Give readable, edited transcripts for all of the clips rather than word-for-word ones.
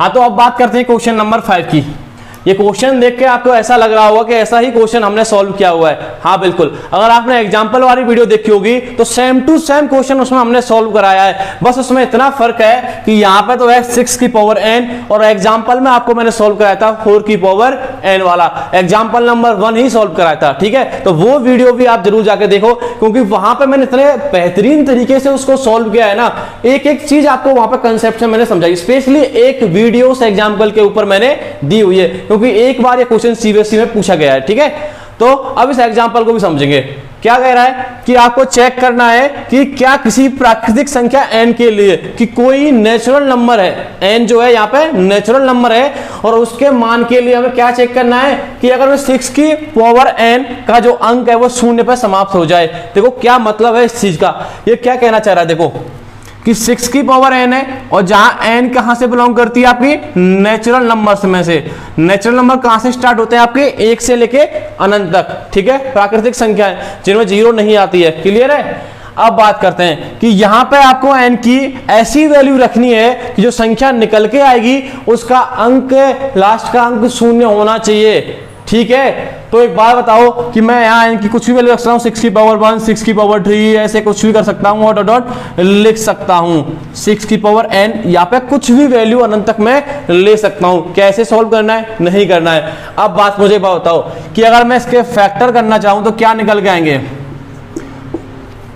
हाँ, तो अब बात करते हैं क्वेश्चन नंबर 5 की। ये क्वेश्चन देख के आपको ऐसा लग रहा होगा कि ऐसा ही क्वेश्चन हमने सॉल्व किया हुआ है। हाँ बिल्कुल, अगर आपने एग्जांपल वाली वीडियो देखी होगी तो सेम टू सेम क्वेश्चन उसमें हमने सॉल्व कराया है, बस उसमें इतना फर्क है कि यहाँ पे तो है 6 की पावर n और एग्जांपल में आपको मैंने सॉल्व कराया था 4 की पावर n वाला, एग्जांपल नंबर 1 ही सॉल्व कराया था। ठीक है, तो वो वीडियो भी आप जरूर जाके देखो, क्योंकि वहां पर मैंने इतने बेहतरीन तरीके से उसको सॉल्व किया है ना, एक एक चीज आपको वहां पर कंसेप्ट मैंने समझाई, स्पेशली एक वीडियो से एग्जाम्पल के ऊपर मैंने दी हुई है, क्योंकि एक बार ये क्वेश्चन सीबीएसई में पूछा गया है। ठीक है, तो अब इस एग्जांपल को भी समझेंगे। क्या कह रहा है कि आपको चेक करना है कि क्या किसी प्राकृतिक संख्या n के लिए कि कोई नेचुरल नंबर है, n जो है यहाँ पे नेचुरल नंबर है, और उसके मान के लिए हमें क्या चेक करना है कि अगर 6 की पावर n का जो अंक है वो शून्य पर समाप्त हो जाए। देखो क्या मतलब है इस चीज का, ये क्या कहना चाह रहा है, देखो कि 6 की पावर n है और जहां n कहां से बिलोंग करती है, आपकी नेचुरल नंबर्स में से। नेचुरल नंबर कहां से स्टार्ट होते हैं, आपके 1 से लेके अनंत तक। ठीक है, प्राकृतिक संख्याएं जिनमें 0 नहीं आती है। क्लियर है। अब बात करते हैं कि यहां पे आपको n की ऐसी वैल्यू रखनी है कि जो संख्या निकल के आएगी उसका अंक, लास्ट का अंक शून्य होना चाहिए। ठीक है, तो एक बात बताओ कि मैं यहाँ इनकी कुछ भी वैल्यू रख सकता हूँ, 6 की पावर 1, 6 की पावर 3, ऐसे कुछ भी कर सकता हूँ और डॉट लिख सकता हूँ। 6 की पावर n, यहाँ पे कुछ भी वैल्यू अनंत तक मैं ले सकता हूँ। कैसे सॉल्व करना है, नहीं करना है। अब बात मुझे बताओ कि अगर मैं इसके फैक्टर करना चाहूँ तो क्या निकल के आएंगे,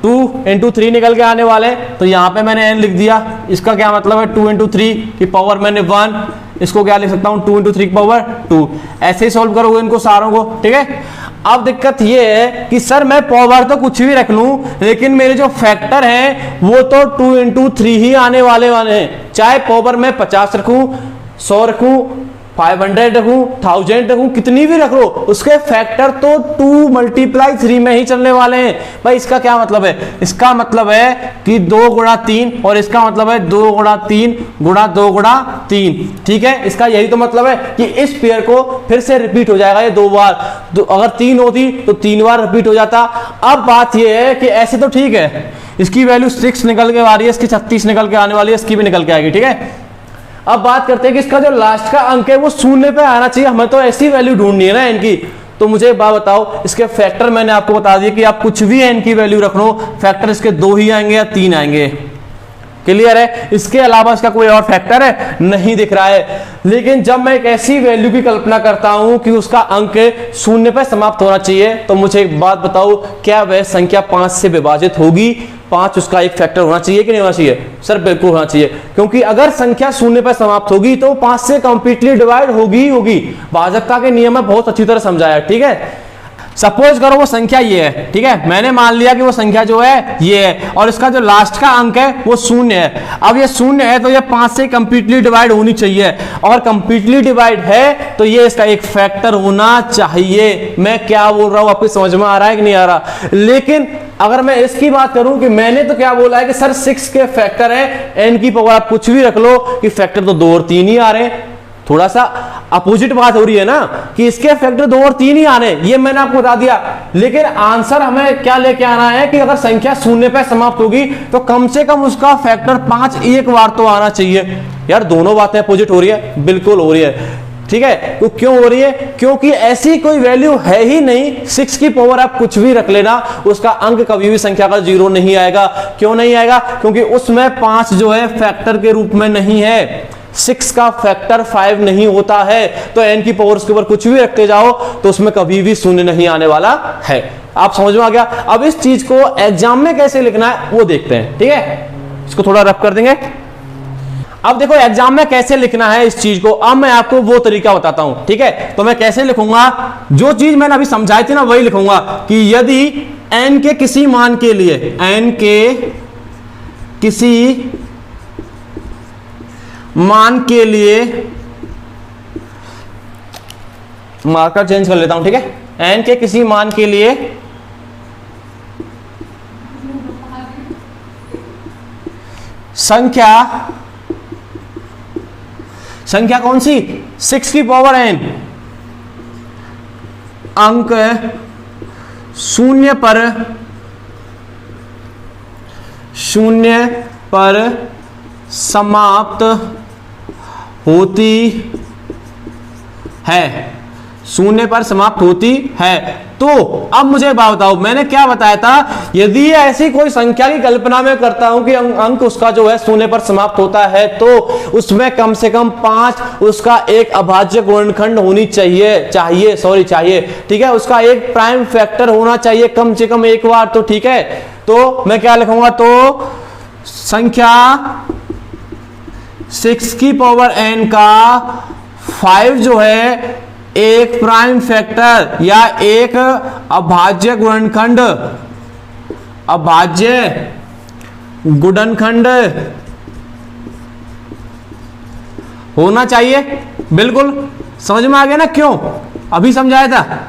2 into 3 निकल के आने वाले हैं। तो यहाँ पे मैंने n लिख दिया, इसका क्या मतलब है 2 into 3 की पावर मैंने 1, इसको क्या लिख सकता हूँ 2 into 3 की पावर 2। ऐसे ही सॉल्व करोगे इनको सारों को। ठीक है, अब दिक्कत ये है कि सर मैं पावर तो कुछ भी रख लूं, लेकिन मेरे जो फैक्टर हैं वो तो 2 into 3 ही आने वाले हैं। चाहे पावर मैं 50 रखूं, 100 रखूं, 500 रखूं, 1000 रखूं, कितनी भी रख लो, उसके फैक्टर तो 2 × 3 में ही चलने वाले हैं। भाई इसका क्या मतलब है, इसका मतलब है कि 2 × 3 और इसका मतलब है 2 × 3 × 2 × 3। ठीक है, इसका यही तो मतलब है कि इस पेयर को फिर से रिपीट हो जाएगा ये 2 बार। तो अगर 3 होती तो 3 बार रिपीट हो जाता। अब बात ये है कि ऐसे तो ठीक है, इसकी वैल्यू 6 निकल के आ रही है, इसकी 36 निकल के आने वाली है, इसकी भी निकल के आएगी। ठीक है, अब बात करते हैं कि इसका जो लास्ट का अंक है वो शून्य पे आना चाहिए। हमें तो ऐसी वैल्यू ढूंढनी है ना इनकी। तो मुझे एक बात बताओ, इसके फैक्टर मैंने आपको बता दिया कि आप कुछ भी n की वैल्यू रख लो, फैक्टर इसके 2 ही आएंगे या 3 आएंगे। क्लियर है, इसके अलावा इसका कोई और फैक्टर है नहीं दिख रहा है। लेकिन जब मैं एक ऐसी वैल्यू की कल्पना करता हूं कि उसका अंक शून्य पे समाप्त होना चाहिए, तो मुझे एक बात बताओ, क्या वह संख्या 5 से विभाजित होगी? 5 उसका एक फैक्टर होना चाहिए कि नहीं होना चाहिए? सर बिल्कुल होना चाहिए, क्योंकि अगर संख्या शून्य पर समाप्त होगी तो 5 से कंप्लीटली डिवाइड होगी ही होगी। भाजकता के नियम में बहुत अच्छी तरह समझाया। ठीक है, सपोज करो वो संख्या ये है। ठीक है, मैंने मान लिया कि वो संख्या जो है ये है और इसका जो लास्ट का अंक है वो शून्य है। अब ये शून्य है तो ये 5 से कंप्लीटली डिवाइड होनी चाहिए, और कंप्लीटली डिवाइड है तो ये इसका एक फैक्टर होना चाहिए। मैं क्या बोल रहा हूं, आपको समझ में आ रहा है कि नहीं आ रहा? लेकिन अगर मैं इसकी बात करूं कि मैंने तो क्या बोला है कि सर 6 के फैक्टर है, n की पावर आप कुछ भी रख लो कि फैक्टर तो 2 और 3 ही आ रहे हैं। थोड़ा सा अपोजिट बात हो रही है ना कि इसके फैक्टर 2 और 3 ही आने, ये मैंने आपको बता दिया। लेकिन आंसर हमें क्या लेके आना है कि अगर संख्या शून्य पे समाप्त होगी तो कम से कम उसका फैक्टर 5 एक बार तो आना चाहिए। यार दोनों बातें अपोजिट हो रही है, बिल्कुल हो रही है। ठीक है, तो क्यों हो रही है? क्योंकि ऐसी कोई वैल्यू है ही नहीं। 6 की पावर आप कुछ भी रख लेना, उसका अंक कभी भी संख्या का 0 नहीं आएगा। क्यों नहीं आएगा? क्योंकि उसमें 5 जो है फैक्टर के रूप में नहीं है। 6 का फैक्टर 5 नहीं होता है, तो n की पावर के ऊपर कुछ भी रखते जाओ तो उसमें कभी भी शून्य नहीं आने वाला है। आप समझ में आ गया? अब इस चीज को एग्जाम में कैसे लिखना है वो देखते हैं। ठीक है, इसको थोड़ा रफ कर देंगे। अब देखो एग्जाम में कैसे लिखना है इस चीज को, अब मैं आपको वो तरीका बताता हूं। ठीक है, तो मैं कैसे लिखूंगा, जो चीज मैंने अभी समझाई थी ना वही लिखूंगा कि यदि n के किसी मान के लिए, n के किसी मान के लिए, मार्कर चेंज कर लेता हूं। ठीक है, n के किसी मान के लिए संख्या कौन सी? 6 की पावर n अंक शून्य पर समाप्त होती है, शून्य पर समाप्त होती है। तो अब मुझे बात बताओ, मैंने क्या बताया था, यदि ऐसी कोई संख्या की कल्पना में करता हूं कि अंक उसका जो है शून्य पर समाप्त होता है, तो उसमें कम से कम 5 उसका एक अभाज्य गुणनखंड होनी चाहिए, ठीक है, उसका एक प्राइम फैक्टर होना चाहिए कम से कम एक बार, तो ठीक है। तो मैं क्या लिखूंगा, तो संख्या 6 की पावर n का 5 जो है एक प्राइम फैक्टर या एक अभाज्य गुणनखंड होना चाहिए। बिल्कुल समझ में आ गया ना, क्यों अभी समझाया था,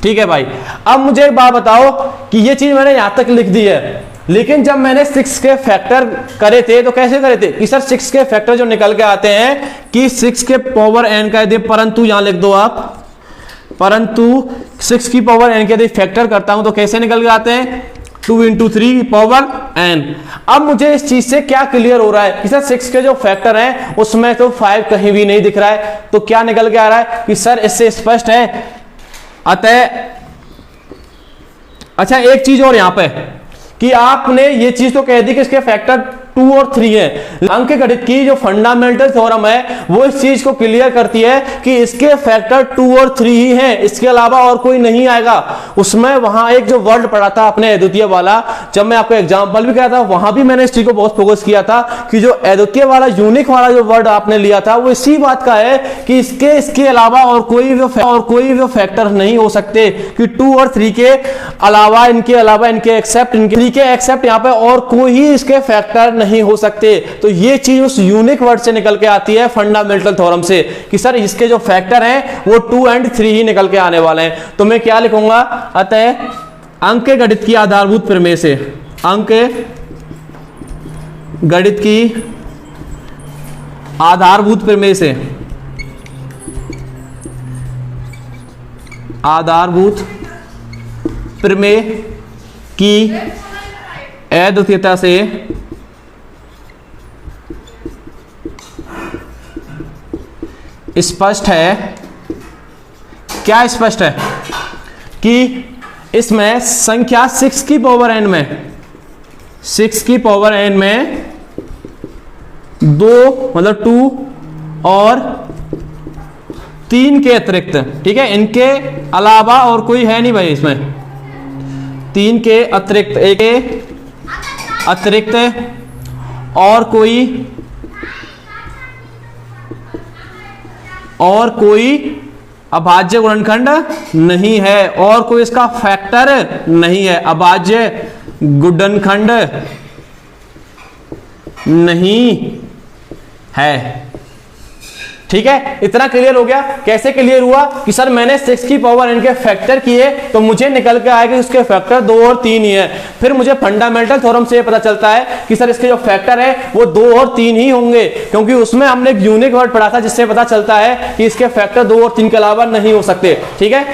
ठीक है भाई। अब मुझे एक बात बताओ कि ये चीज मैंने यहां तक लिख दी है, लेकिन जब मैंने 6 के फैक्टर करे थे तो कैसे करे थे कि सर 6 के फैक्टर जो निकल के आते हैं कि 6 के पावर n का यदि, परंतु यहां लिख दो आप, परंतु 6 की पावर n के यदि फैक्टर करता हूं तो कैसे निकल के आते हैं, 2 × 3 पावर n। अब मुझे इस चीज से क्या क्लियर हो रहा है कि सर 6 के जो फैक्टर हैं उसमें तो 5 कहीं भी नहीं दिख रहा है, तो क्या निकल के आ रहा है कि सर इससे स्पष्ट है। अतः अच्छा एक चीज और यहां पे कि आपने ये चीज तो कह दी कि इसके फैक्टर 2 और 3 है। अंकगणित की जो फंडामेंटल थ्योरम है वो इस चीज को क्लियर करती है कि इसके फैक्टर 2 और 3 ही हैं, इसके अलावा और कोई नहीं आएगा। उसमें वहां एक जो वर्ड पढ़ा था अपने अद्वितीय वाला, जब मैं आपको एग्जांपल भी किया था वहां भी मैंने इस चीज को बहुत फोकस किया था कि जो अद्वितीय वाला यूनिक वाला जो वर्ड आपने लिया था वो इसी बात का है कि इसके अलावा और कोई भी फैक्टर नहीं हो सकते, कि 2 और 3 के अलावा इनके एक्सेप्ट यहाँ पे और कोई ही इसके फैक्टर नहीं हो सकते। तो ये चीज उस यूनिक वर्ड से निकल के आती है फंडामेंटल थ्योरम से कि सर इसके जो फैक्टर हैं वो 2 और 3 ही निकल के आने वाले हैं। तो मैं क्या लिखूंगा, अतः अंकगणित की आधारभूत प्रमेय से, अंकगणित की आधारभूत प्रमेय से, आधारभूत प्रमेय की अद्वितीयता से स्पष्ट है, क्या स्पष्ट है कि इसमें संख्या 6 की पावर n में 2 मतलब 2 और 3 के अतिरिक्त, ठीक है, इनके अलावा और कोई है नहीं भाई, इसमें 3 के अतिरिक्त, एक अतिरिक्त और कोई अभाज्य गुणनखंड नहीं है, और कोई इसका फैक्टर नहीं है, अभाज्य गुणनखंड नहीं है। ठीक है, इतना क्लियर हो गया। कैसे क्लियर हुआ कि सर मैंने 6 की पावर n के फैक्टर किए तो मुझे निकल के आएगा उसके फैक्टर 2 और 3 ही है। फिर मुझे फंडामेंटल थ्योरम से पता चलता है कि सर इसके जो फैक्टर है वो 2 और 3 ही होंगे, क्योंकि उसमें हमने एक यूनिक वर्ड पढ़ा था जिससे पता चलता है कि इसके फैक्टर 2 और 3 के अलावा नहीं हो सकते। ठीक है,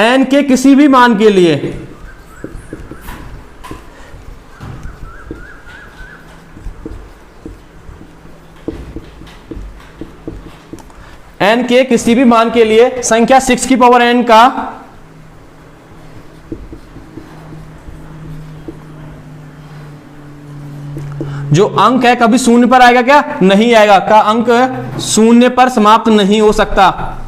n के किसी भी मान के लिए n के किसी भी मान के लिए संख्या 6 की पावर n का जो अंक है कभी शून्य पर आएगा क्या? नहीं आएगा। का अंक शून्य पर समाप्त नहीं हो सकता।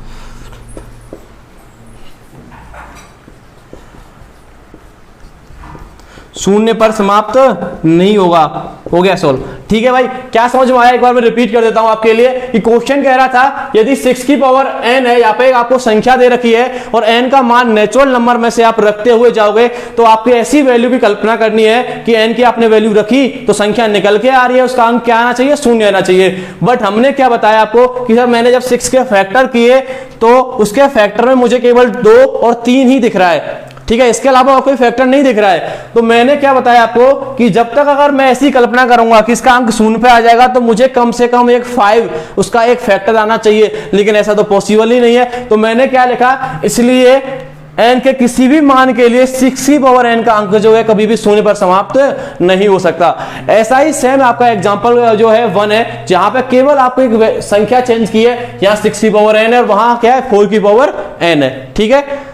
शून्य पर समाप्त नहीं होगा। हो गया सॉल्व। ठीक है भाई, क्या समझ में आया? एक बार मैं रिपीट कर देता हूं आपके लिए कि क्वेश्चन कह रहा था यदि 6 की पावर n है, यहाँ पे आपको संख्या दे रखी है और n का मान नेचुरल नंबर में से आप रखते हुए जाओगे तो आपकी ऐसी वैल्यू की कल्पना करनी है कि n की आपने वैल्यू रखी तो संख्या निकल के आ रही है, उसका अंक क्या आना चाहिए? शून्य आना चाहिए। बट हमने क्या बताया आपको कि सर मैंने जब 6 के फैक्टर किए तो उसके फैक्टर में मुझे केवल 2 और 3 ही दिख रहा है। ठीक है, इसके अलावा और कोई फैक्टर नहीं दिख रहा है। तो मैंने क्या बताया आपको कि जब तक अगर मैं ऐसी कल्पना करूंगा कि इसका अंक शून्य पे आ जाएगा तो मुझे कम से कम एक 5 उसका एक फैक्टर आना चाहिए, लेकिन ऐसा तो पॉसिबल ही नहीं है। तो मैंने क्या लिखा, इसलिए n के किसी भी मान के लिए 6 पावर n का अंक जो है कभी भी शून्य पर समाप्त नहीं हो सकता। ऐसा ही सेम आपका एग्जांपल जो है 1 है, जहां पे केवल आपको एक संख्या चेंज की है, यहां 6 की पावर n है और वहां क्या है 4 की पावर n है। ठीक है,